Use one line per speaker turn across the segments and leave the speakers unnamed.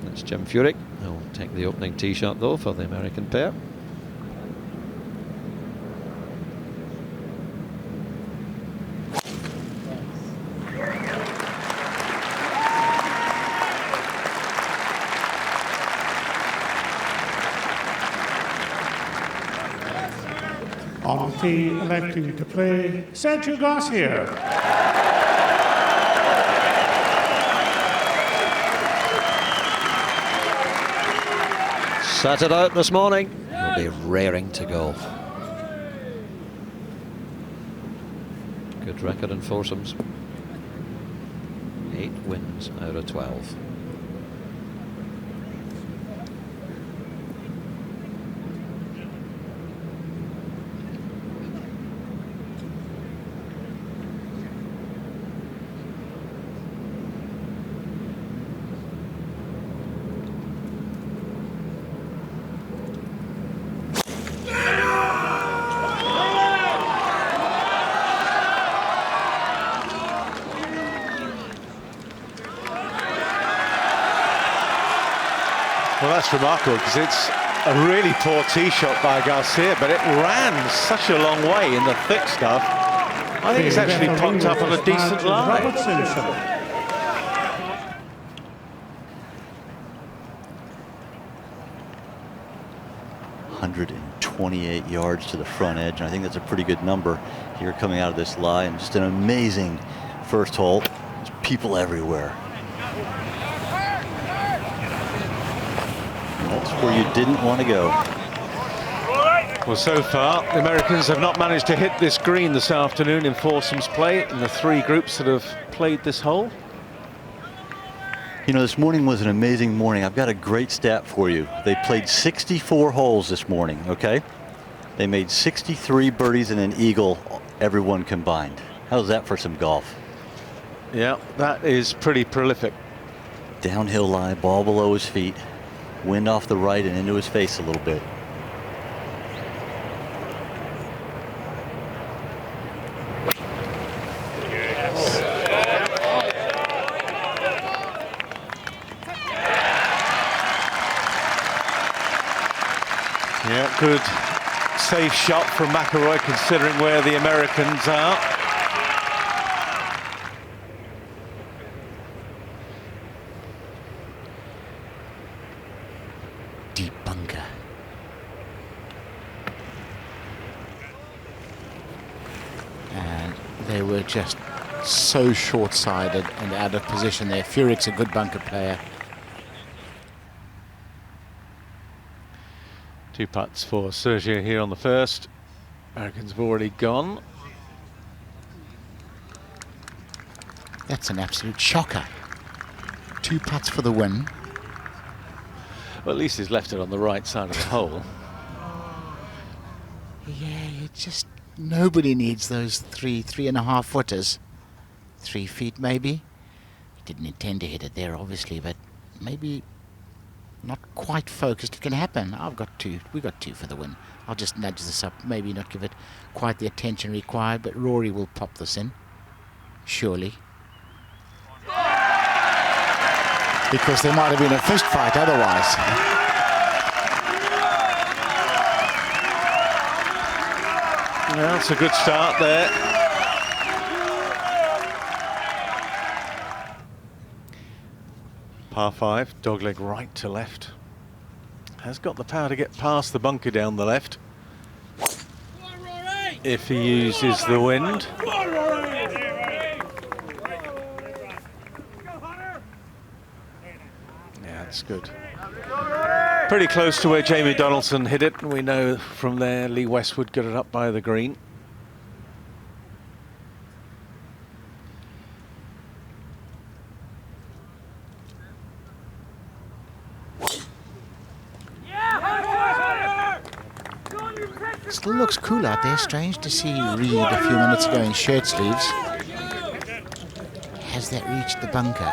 That's Jim Furyk. He'll take the opening tee shot though for the American pair.
On the tee, electing to play, Sergio Garcia.
Sat it out this morning. He'll be raring to go. Good record in foursomes. 8 wins out of 12.
Well, that's remarkable because it's a really poor tee shot by Garcia, but it ran such a long way in the thick stuff. I think it's actually popped up on a decent line.
128 yards to the front edge, and I think that's a pretty good number here coming out of this lie. And just an amazing first hole. There's people everywhere. That's where you didn't want to go.
Well, so far, the Americans have not managed to hit this green this afternoon in foursomes play in the 3 groups that have played this hole.
You know, this morning was an amazing morning. I've got a great stat for you. They played 64 holes this morning, okay? They made 63 birdies and an eagle, everyone combined. How's that for some golf?
Yeah, that is pretty prolific.
Downhill lie, ball below his feet. Wind off the right and into his face a little bit.
Yeah, good safe shot from McIlroy considering where the Americans are.
Deep bunker. And they were just so short-sided and out of position there. Furyk's a good bunker player.
2 putts for Sergio here on the first. Americans have already gone.
That's an absolute shocker. 2 putts for the win.
Well, at least he's left it on the right side of the hole.
Yeah, it just, nobody needs those 3.5 footers. 3 feet maybe. He didn't intend to hit it there, obviously, but maybe not quite focused. It can happen. I've got 2. We got 2 for the win. I'll just nudge this up, maybe not give it quite the attention required, but Rory will pop this in, surely. Because there might have been a fist fight otherwise.
Well, it's a good start there. Par 5, dogleg right to left. Has got the power to get past the bunker down the left. If he uses the wind. Yeah, it's good. Pretty close to where Jamie Donaldson hit it, and we know from there Lee Westwood got it up by the green.
Still looks cool out there. Strange to see Reed a few minutes ago in shirt sleeves. Has that reached the bunker?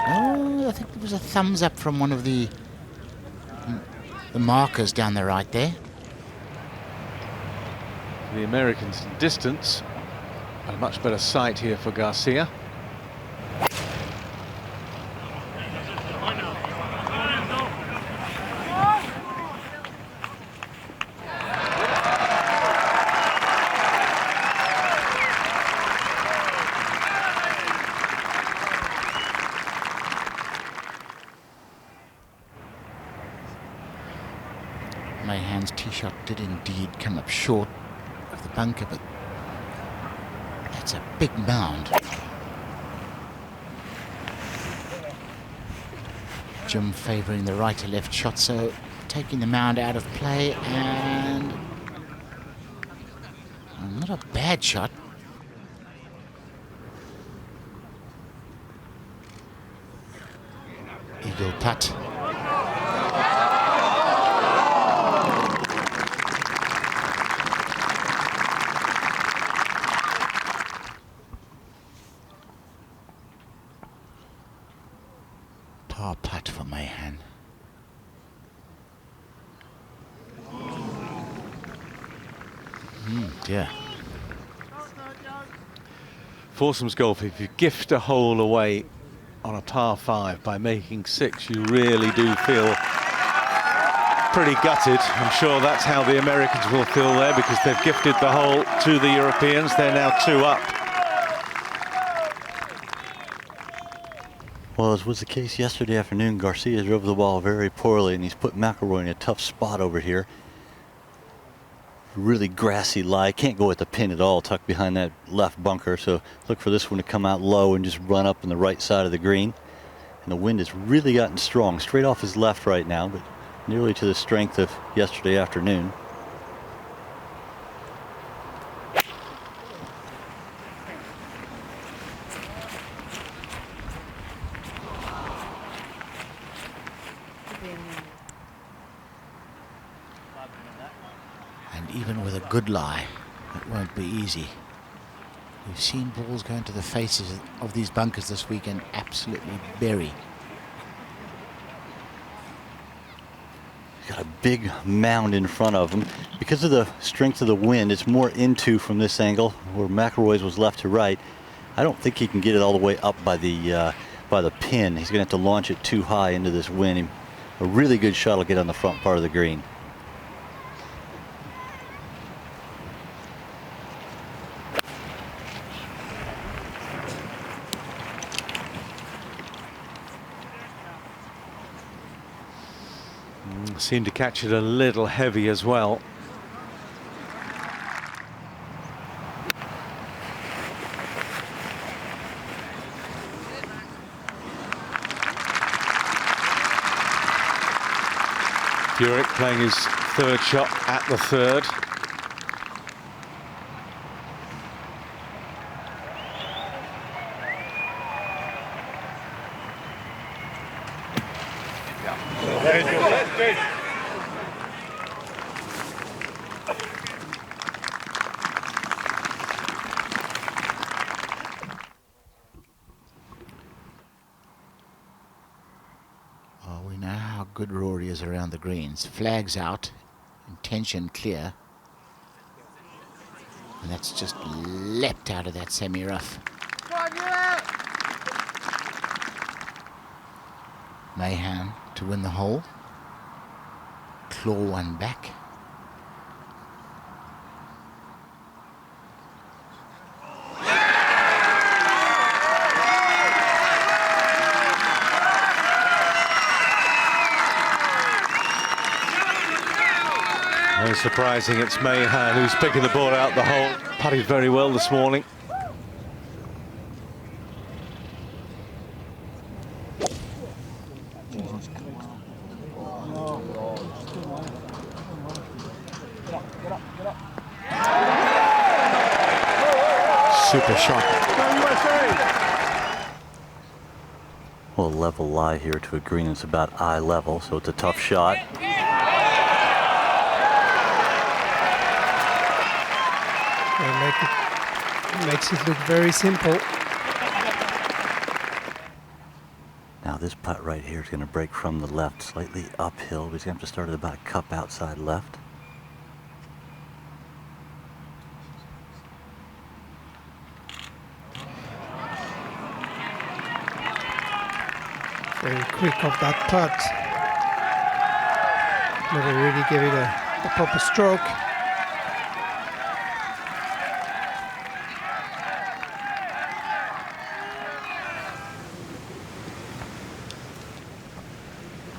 Oh, I think there was a thumbs up from one of the markers down the right there.
The Americans in distance. A much better sight here for Garcia.
Mahan's tee shot did indeed come up short of the bunker, but that's a big mound. Jim favouring the right to left shot, so taking the mound out of play, and not a bad shot. Eagle putt. Par putt for Mahan. Dear.
Foursomes golf, if you gift a hole away on a par 5 by making 6, you really do feel pretty gutted. I'm sure that's how the Americans will feel there, because they've gifted the hole to the Europeans. They're now 2 up.
Well, as was the case yesterday afternoon, Garcia drove the ball very poorly, and he's put McIlroy in a tough spot over here. Really grassy lie, can't go at the pin at all, tucked behind that left bunker, so look for this one to come out low and just run up on the right side of the green. And the wind has really gotten strong, straight off his left right now, but nearly to the strength of yesterday afternoon.
And even with a good lie, it won't be easy. We've seen balls go into the faces of these bunkers this week and absolutely bury.
Got a big mound in front of him. Because of the strength of the wind, it's more into from this angle, where McIlroy's was left to right. I don't think he can get it all the way up by the pin. He's going to have to launch it too high into this wind. A really good shot will get on the front part of the green.
Seemed to catch it a little heavy as well. Furyk playing his 3rd shot at the 3rd.
We know how good Rory is around the greens. Flags out, intention clear. And that's just leapt out of that semi-rough. Mahan to win the hole. Claw one back.
Unsurprising, it's Mahan who's picking the ball out the hole. Putted very well this morning.
Super shot.
Well, level lie here to a green. It's about eye level, so it's a tough shot.
Makes it look very simple.
Now this putt right here is going to break from the left, slightly uphill. He's going to have to start at about a cup outside left.
Very quick off that putt. Never really gave it a proper stroke.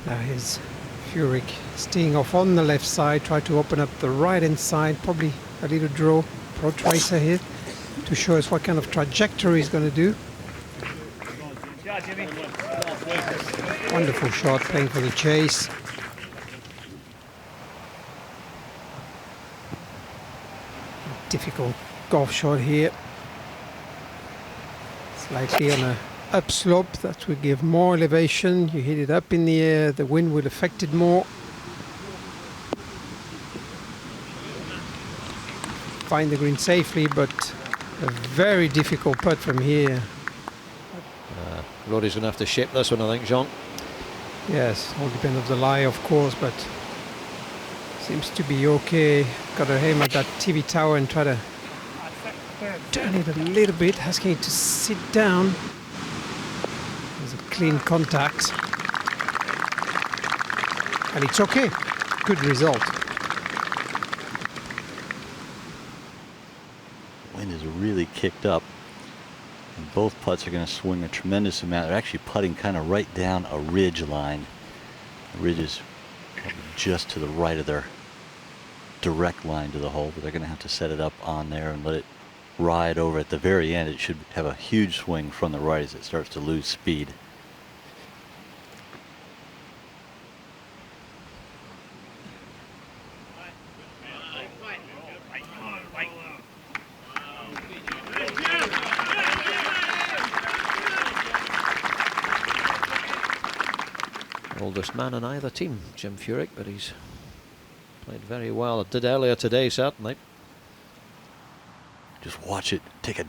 Now his
Furyk staying off on the left side, try to open up the right hand side, probably a little draw, pro tracer here, to show us what kind of trajectory he's going to do. Wonderful shot, playing for the chase. Difficult golf shot here. Slightly on a upslope, that would give more elevation. You hit it up in the air, the wind will affect it more. Find the green safely, but a very difficult putt from here.
Rory's going to have to shape this one, I think, Jean.
Yes, all depends on the lie, of course, but seems to be okay. Got to aim at that TV tower and try to turn it a little bit, asking it to sit down. There's a clean contact. And it's okay. Good result.
Wind is really kicked up. And both putts are going to swing a tremendous amount. They're actually putting kind of right down a ridge line. The ridge is just to the right of their direct line to the hole, but they're going to have to set it up on there and let it ride over. At the very end, it should have a huge swing from the right as it starts to lose speed.
Oldest man in either team, Jim Furyk, but he's played very well. It did earlier today, certainly.
Just watch it take a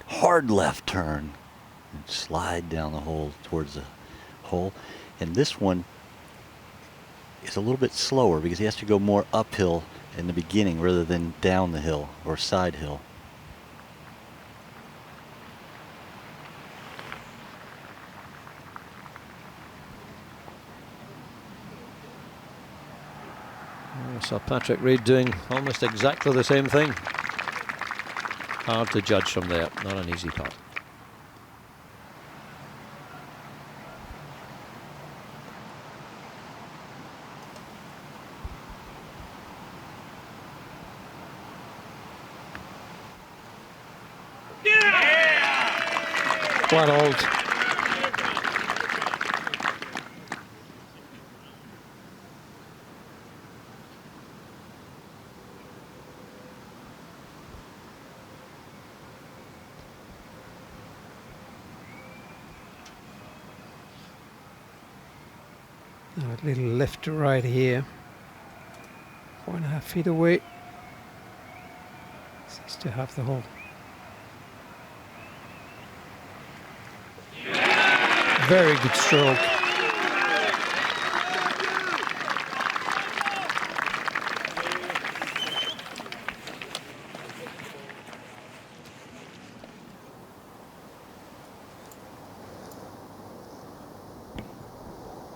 hard left turn and slide down the hole towards the hole. And this one is a little bit slower because he has to go more uphill in the beginning rather than down the hill or side hill.
So Patrick Reed doing almost exactly the same thing. Hard to judge from there, not an easy part.
Quite old. A little left to right here. 4.5 feet away. Seems to have the hole. Very good stroke.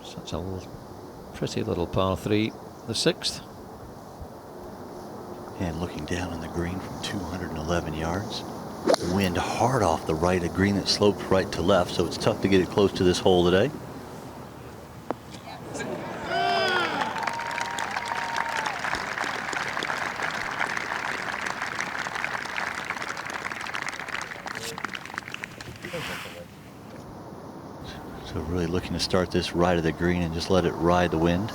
Such a pretty little par 3, the 6th.
And looking down on the green from 211 yards. Wind hard off the right, a green that slopes right to left, so it's tough to get it close to this hole today. So really looking to start this right of the green and just let it ride the wind.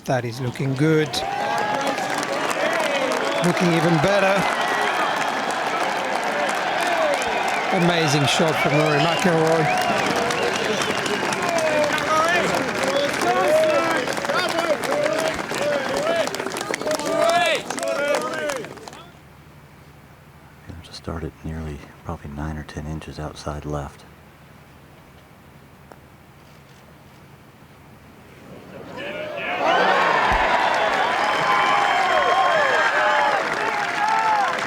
That is looking good. Looking even better. Amazing shot from Rory McIlroy.
Start it nearly probably 9 or 10 inches outside left.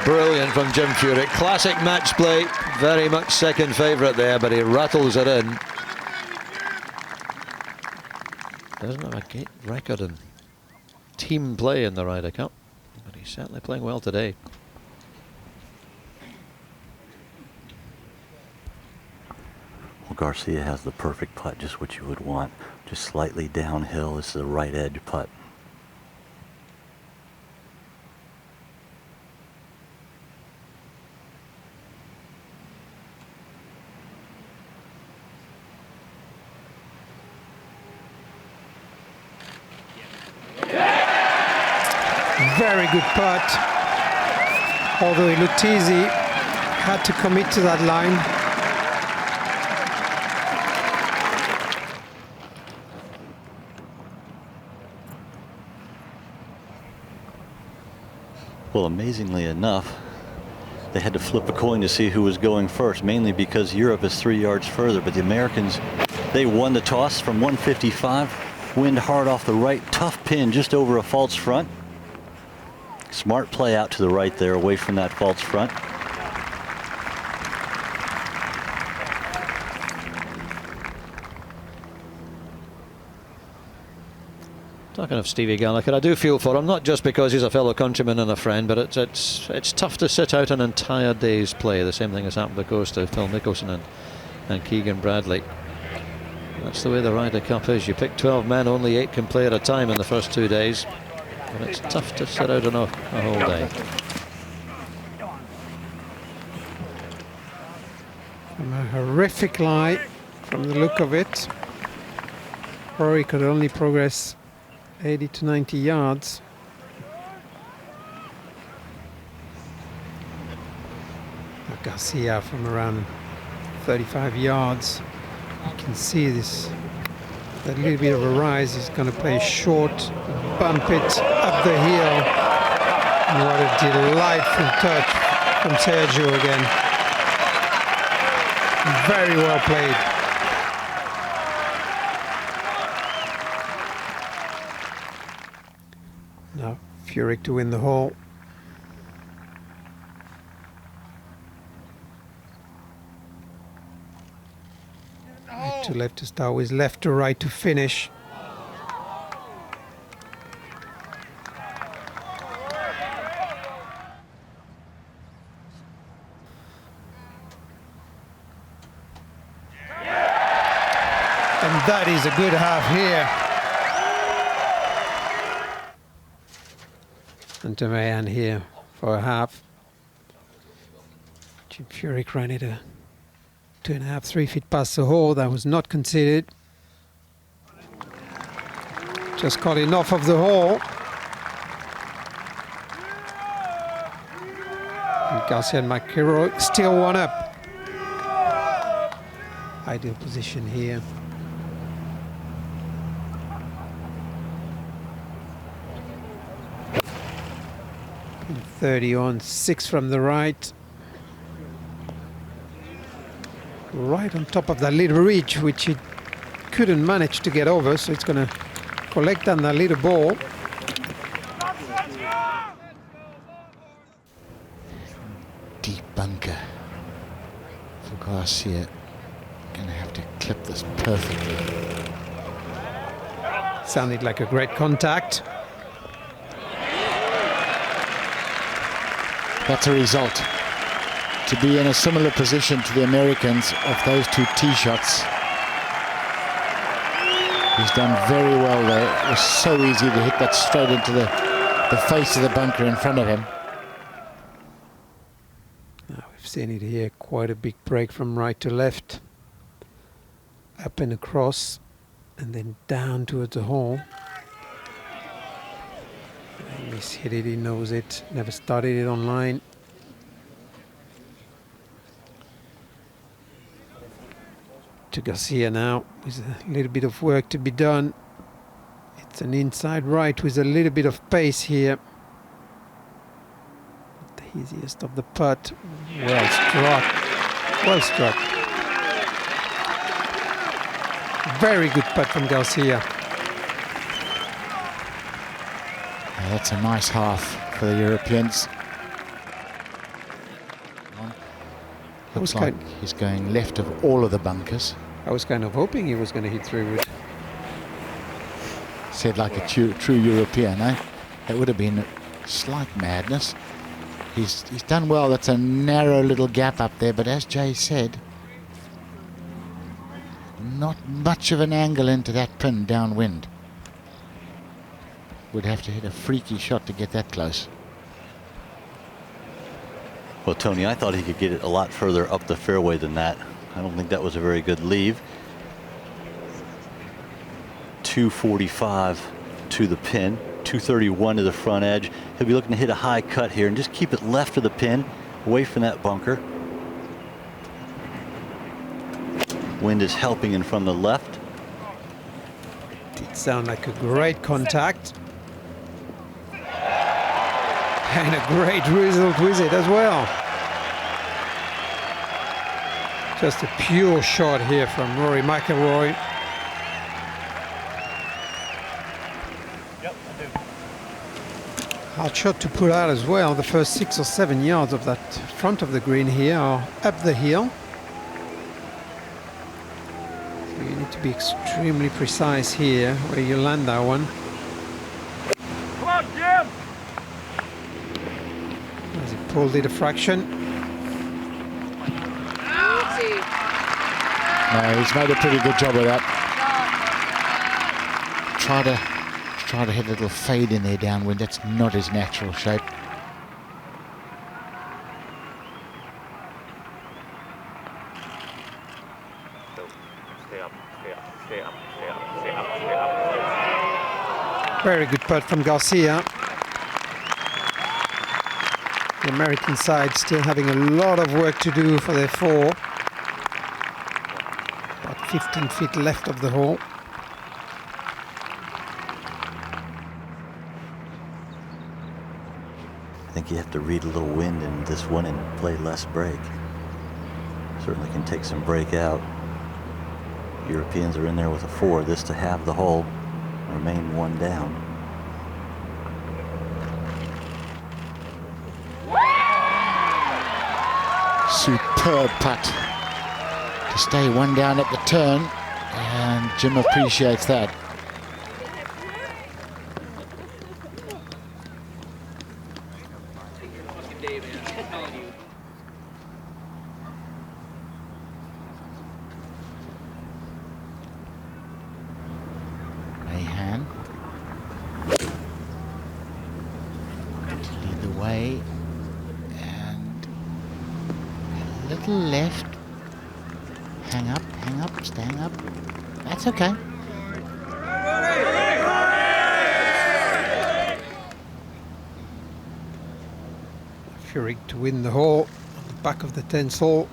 Brilliant from Jim Furyk. Classic match play. Very much second favourite there, but he rattles it in. Doesn't have a great record in team play in the Ryder Cup, but he's certainly playing well today.
Well, Garcia has the perfect putt, just what you would want. Just slightly downhill. This is a right edge putt.
Very good putt. Although it looked easy, had to commit to that line.
Well, amazingly enough, they had to flip a coin to see who was going first, mainly because Europe is 3 yards further. But the Americans, they won the toss from 155. Wind hard off the right, tough pin just over a false front. Smart play out to the right there, away from that false front.
Talking of Stevie Gallagher, I do feel for him, not just because he's a fellow countryman and a friend, but it's tough to sit out an entire day's play. The same thing has happened, of course, to Phil Mickelson and Keegan Bradley. That's the way the Ryder Cup is. You pick 12 men, only 8 can play at a time in the first 2 days. But it's tough to sit out on a whole day.
From a horrific lie, from the look of it. Rory could only progress 80 to 90 yards. Garcia from around 35 yards. You can see this, that little bit of a rise. He's going to play short, bump it up the hill. And what a delightful touch from Sergio again. Very well played. Now Furyk to win the hole. Right to left to start with, left to right to finish. And that is a good half here. And to Mahan here for a half. Jim Furyk ran it a 2.5, 3 feet past the hole. That was not considered. Just got enough of the hole. And Garcia and McIlroy still one up. Ideal position here. 30 on, 6 from the right. Right on top of that little ridge, which he couldn't manage to get over, so it's going to collect on that little ball.
Deep bunker for Garcia. Going to have to clip this perfectly.
Sounded like a great contact.
That's a result. To be in a similar position to the Americans of those 2 tee shots. He's done very well there. It was so easy to hit that straight into the face of the bunker in front of him.
Now we've seen it here, quite a big break from right to left. Up and across, and then down towards the hole. He's hit it, he knows it, never started it online. To Garcia now, with a little bit of work to be done. It's an inside right with a little bit of pace here. The easiest of the putt. Well struck. Well struck. Very good putt from Garcia.
That's a nice half for the Europeans. Looks like he's going left of all of the bunkers.
I was kind of hoping he was going to hit 3-wood.
Said like a true European, eh? That would have been slight madness. He's done well. That's a narrow little gap up there, but as Jay said, not much of an angle into that pin downwind. Would have to hit a freaky shot to get that close.
Well, Tony, I thought he could get it a lot further up the fairway than that. I don't think that was a very good leave. 245 to the pin, 231 to the front edge. He'll be looking to hit a high cut here and just keep it left of the pin, away from that bunker. Wind is helping in from the left.
Did sound like a great contact. And a great result with it as well. Just a pure shot here from Rory McIlroy. Hard shot to pull out as well. The first 6 or 7 yards of that front of the green here are up the hill. So you need to be extremely precise here where you land that one.
Come on, Jim!
As he pulled it a fraction.
No, he's made a pretty good job of that. Try to hit a little fade in there downwind. That's not his natural shape.
Very good putt from Garcia. The American side still having a lot of work to do for their 4. About 15 feet left of the hole.
I think you have to read a little wind in this one and play less break. Certainly can take some break out. Europeans are in there with a 4. This to have the hole, remain 1 down.
Superb putt to stay 1 down at the turn, and Jim appreciates that. Mahan to lead the way, and a little left. Hang up, staying up. That's okay.
Furyk to win the hole on the back of the 10th hole.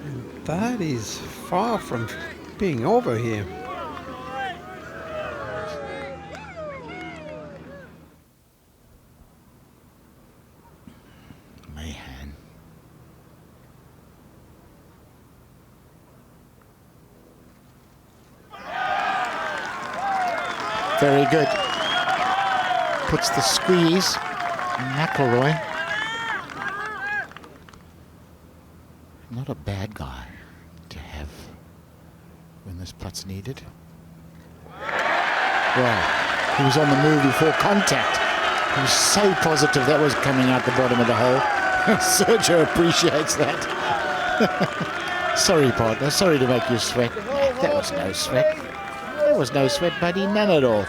And that is far from being over here.
Mahan. Very good. Puts the squeeze on McIlroy. Not a bad guy to have when this putt's needed. Well, he was on the move before contact. He was so positive that was coming out the bottom of the hole. Sergio appreciates that. Sorry, partner. Sorry to make you sweat. That was no sweat. That was no sweat, buddy. None at all.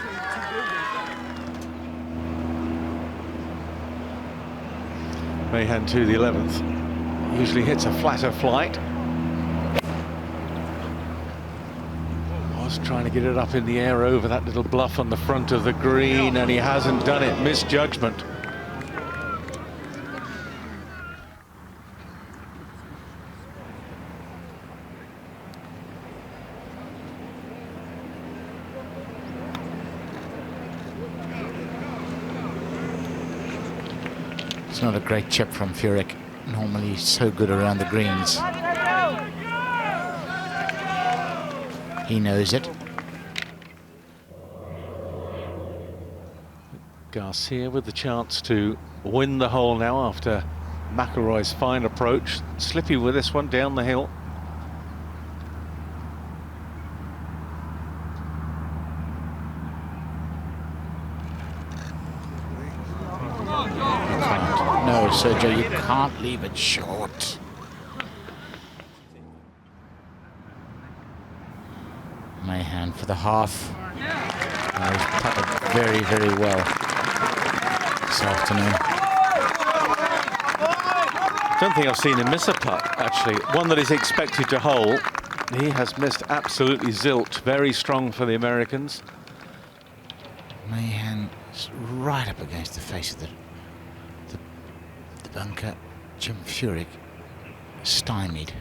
Mahan to the 11th. Usually hits a flatter flight. Was trying to get it up in the air over that little bluff on the front of the green, and he hasn't done it. Misjudgment.
It's not a great chip from Furyk. Normally so good around the greens. He knows it.
Garcia with the chance to win the hole now after McIlroy's fine approach. Slippy with this one down the hill.
No, Sergio, you can't leave it short. Mahan for the half. He's putted very, very well this afternoon.
I don't think I've seen him miss a putt, actually. One that is expected to hole. He has missed absolutely zilch. Very strong for the Americans.
Mahan is right up against the face of the bunker. Jim Furyk stymied.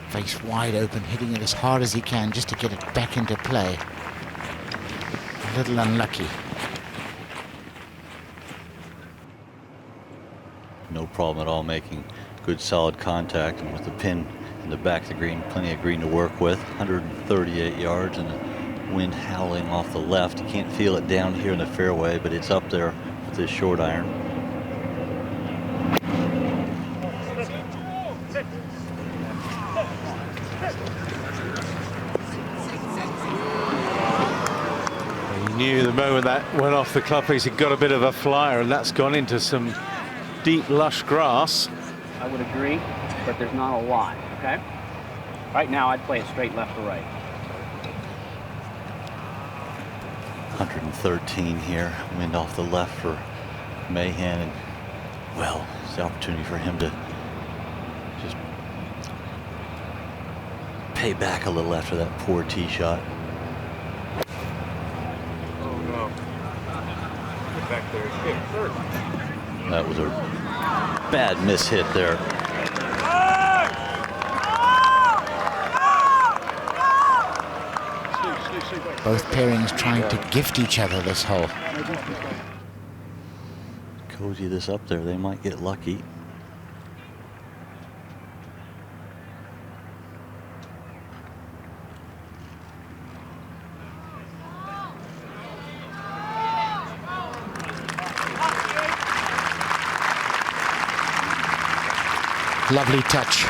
Face wide open, hitting it as hard as he can just to get it back into play. A little unlucky.
No problem at all making good solid contact, and with the pin in the back of the green, plenty of green to work with. 138 yards and the wind howling off the left. You can't feel it down here in the fairway, but it's up there with this short iron.
He knew the moment that went off the club face, he got a bit of a flyer, and that's gone into some deep, lush grass.
I would agree, but there's not a lot, okay? Right now, I'd play it straight left to right.
113 here, wind off the left for Mahan, and well, it's the opportunity for him to just pay back a little after that poor tee shot.
Oh no. Get back there. Hit third.
That was a bad miss hit there.
Both pairings trying to gift each other this hole.
Cozy this up there, they might get lucky.
Lovely touch.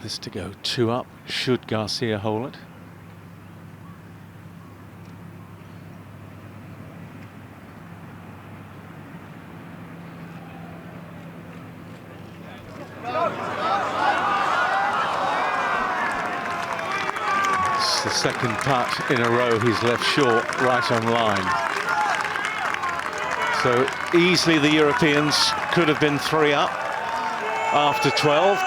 This to go 2 up, should Garcia hole it. It's the second putt in a row he's left short, right on line. So easily the Europeans could have been 3 up after 12.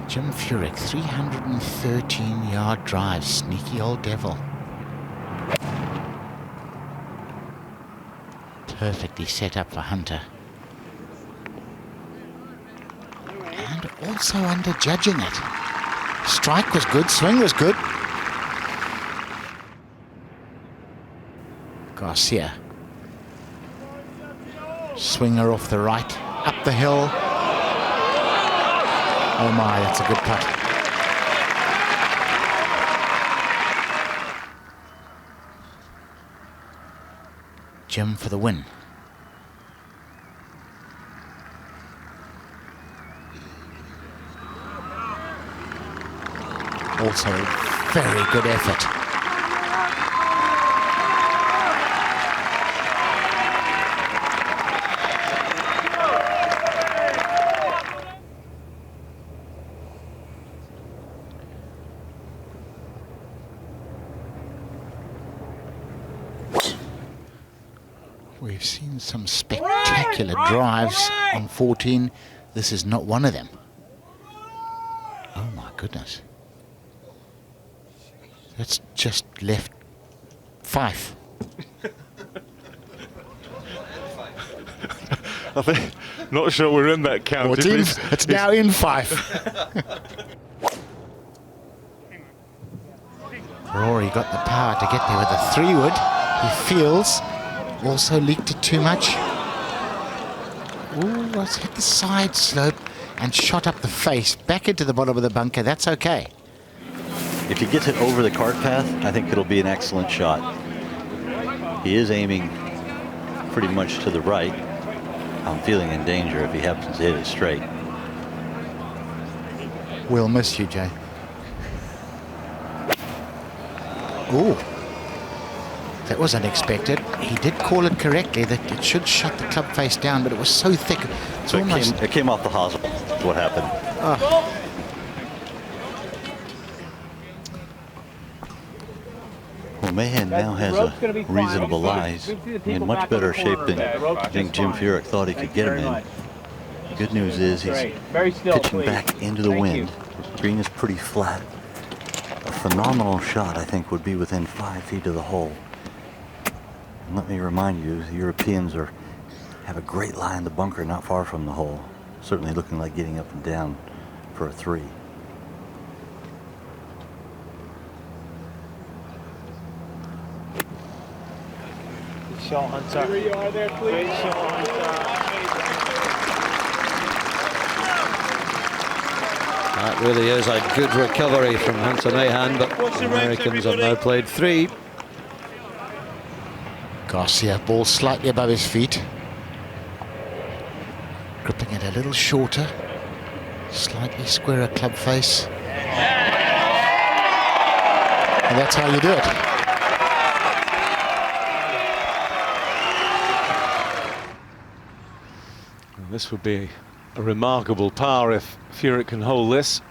Jim Furyk, 313-yard drive, sneaky old devil. Perfectly set up for Hunter. And also under-judging it. Strike was good, swing was good. Garcia. Swinger off the right, up the hill. Oh my, that's a good putt. Jim for the win. Also, very good effort. We've seen some spectacular drives on 14. This is not one of them. Oh my goodness. That's just left 5.
I think, not sure we're in that count.
It's now in 5. Rory got the power to get there with a 3-wood. He feels also leaked it too much. Ooh, it's hit the side slope and shot up the face, back into the bottom of the bunker. That's okay.
If he gets it over the cart path, I think it'll be an excellent shot. He is aiming pretty much to the right. I'm feeling in danger if he happens to hit it straight.
We'll miss you, Jay. Ooh. That was unexpected. He did call it correctly, that it should shut the club face down, but it was so thick. It's
So
almost...
it came off the hosel, is what happened. Well, Mahan now has a reasonable lie. He's in much better shape than I think Jim Furyk thought he could get him in. The good news is he's pitching back into the wind. The green is pretty flat. A phenomenal shot, I think, would be within 5 feet of the hole. And let me remind you, the Europeans have a great lie in the bunker not far from the hole. Certainly looking like getting up and down for a 3.
Shot, Hunter. Here you are there, please. Shot, Hunter.
That really is a good recovery from Hunter Mahan, but the Americans have now played 3.
Garcia, ball slightly above his feet. Gripping it a little shorter. Slightly squarer club face. And that's how you do it.
This would be a remarkable par if Furyk can hold this.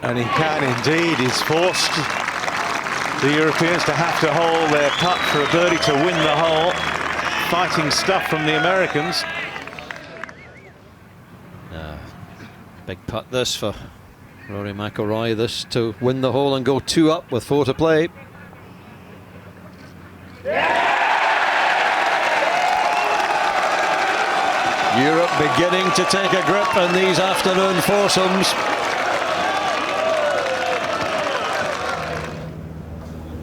And he can indeed. He's forced the Europeans to have to hold their putt for a birdie to win the hole. Fighting stuff from the Americans.
Big putt this for Rory McIlroy, this to win the hole and go 2 up with 4 to play. Europe beginning to take a grip in these afternoon foursomes.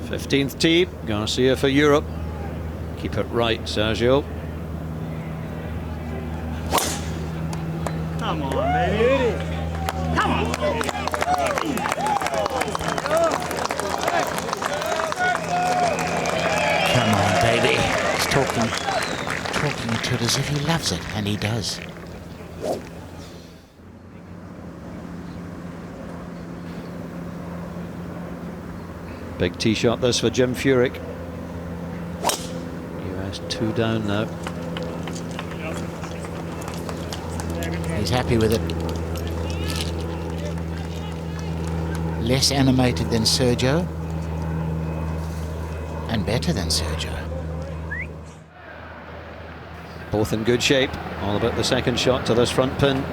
15th tee, Garcia for Europe. Keep it right, Sergio.
Come on, baby. Come on.
Come on, baby. He's talking to it as if he loves it, and he does.
Big tee shot this for Jim Furyk. US 2 down now.
He's happy with it. Less animated than Sergio, and better than Sergio.
Both in good shape. All about the second shot to this front pin.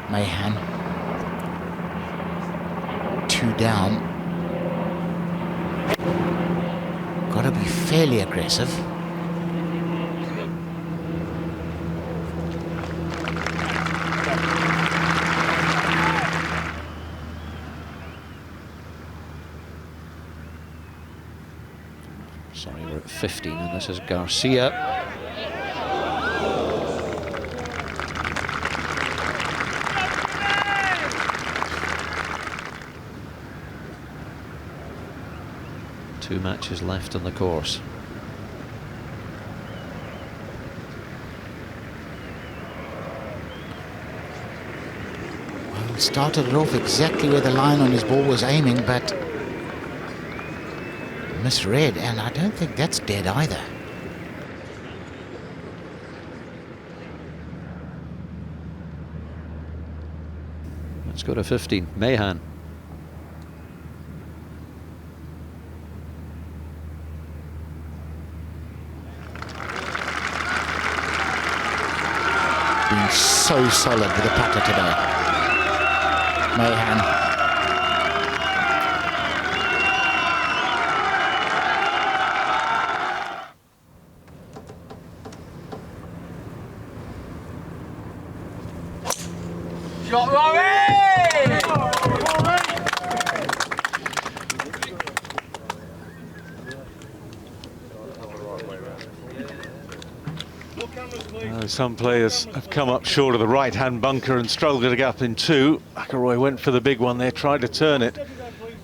Mahan. 2 down. Got to be fairly aggressive.
Sorry, we're at 15 and this is Garcia. Two matches left on the course.
Well, started it off exactly where the line on his ball was aiming, but misread, and I don't think that's dead either.
Let's go to 15. Mahan.
Been so solid with the putter today. Mahan.
Shot, Rory!
Some players have come up short of the right-hand bunker and struggled to get up in two. McIlroy went for the big one there, tried to turn it,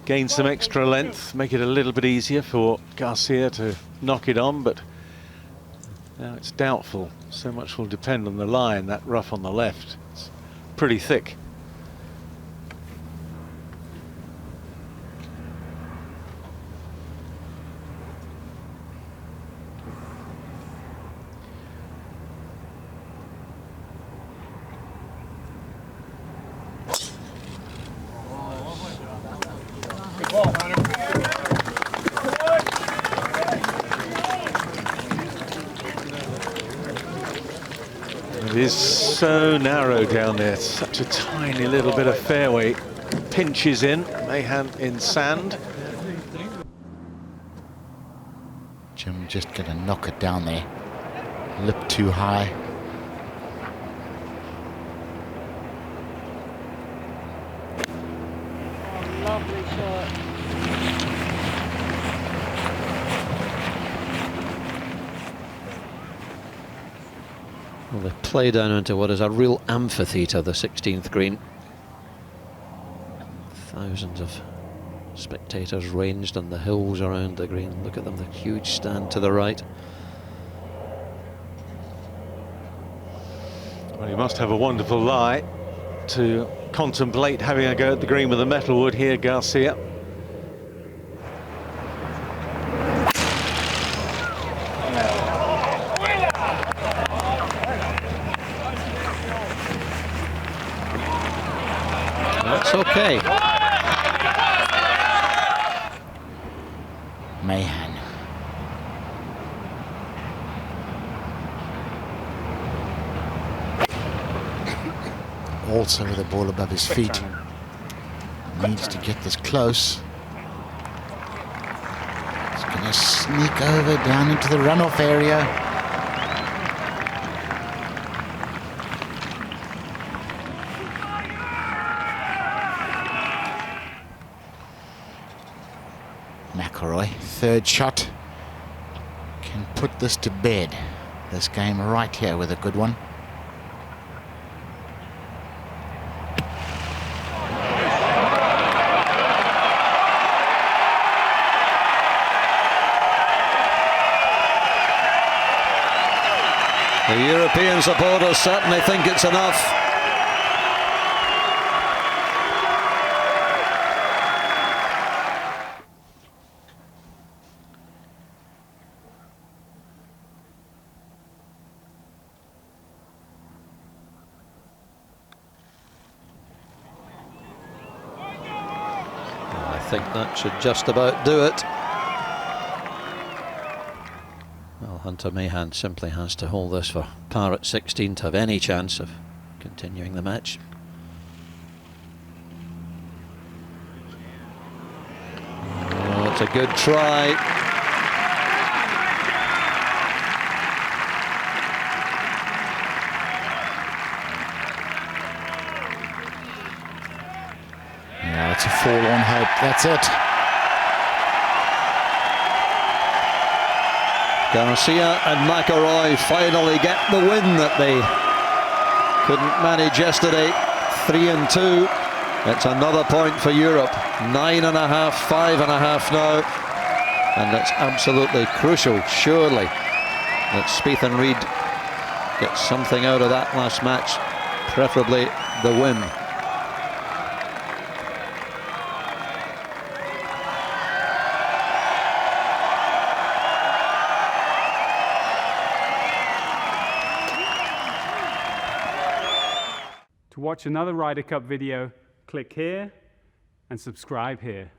gain some extra length, make it a little bit easier for Garcia to knock it on, but now it's doubtful. So much will depend on the line. That rough on the left, it's pretty thick. It is so narrow down there, such a tiny little bit of fairway. Pinches in, Mahan in sand.
Jim just gonna knock it down there. Lip too high.
Oh, lovely shot.
Well, they play down into what is a real amphitheatre, the 16th green. Thousands of spectators ranged on the hills around the green. Look at them, the huge stand to the right.
Well, you must have a wonderful lie to contemplate having a go at the green with a metalwood here, Garcia.
That's okay.
Mahan. Also with the ball above his feet. Needs to get this close. He's going to sneak over down into the runoff area. McIlroy, third shot, can put this to bed. This game right here with a good one.
The European supporters certainly think it's enough. I think that should just about do it. Well, Hunter Mahan simply has to hold this for par at 16 to have any chance of continuing the match. Oh, it's a good try.
Yeah, it's a forlorn hope. That's it.
Garcia and McIlroy finally get the win that they couldn't manage yesterday. 3-2. It's another point for Europe. 9.5, 5.5 now. And that's absolutely crucial, surely, that Spieth and Reed get something out of that last match, preferably the win.
To watch another Ryder Cup video, click here and subscribe here.